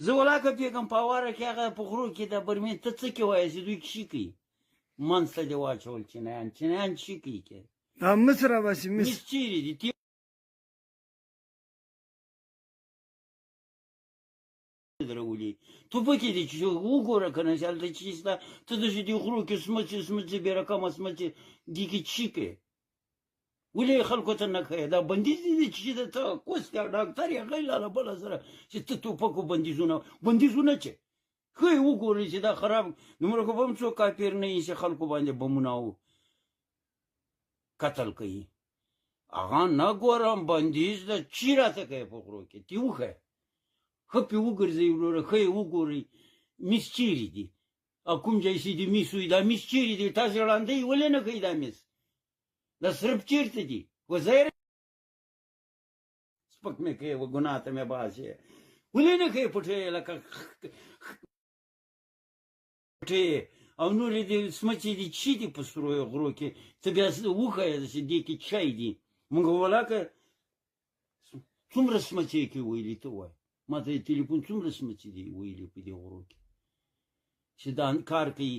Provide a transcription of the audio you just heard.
زه ولاکه پیږم په اواره کې هغه په غرو کې د برمین ته څه کې وایي چې دوی کښې کوي منځ ته دې واچول چینایان چی کوي کې مس راباسي مس مس چیرې دي درولي توپکې دي چې وګوره که نه چې هلته چې شته ته داسې دې غرو کې سمڅې بې رقمه سمڅې دې کې چی کوې ولې خلکو ته نه کوې دا بندیز دي چې ته کوست یا ډاکټر یا غیر له بله سره چې ته توپکو بندیزونه چې ښه وګورئ چې دا خراب دومره خو به هم څوک کافر نه وي چې خلکو باندې بمونه او قتل کوي هغه نه ګورم بندیز ده چی راته کوې په غرو کې تی وښیه ښه پې وګرځئ وروره ښه یې وګورئ مس چیرې دي او کوم ځای چې د مس وي دا مس چیرې دي تاسې ړانده ولې نه کوئ دا مس دا صرف چیرته دي وزیر سپک مې کوې ګناه ته مې باسې ولې نه کوې پټې لکه پټې او نورې دې سمڅې دي چی دي په سرو غرو کې ته بیا وښیه چې دې کې چای دي موږ ولاکه څومره سمڅې کې ویلي ته وایه ما ته تلیفون څومره سمڅې دي ویلي په دې غرو کې چې دا کار کوي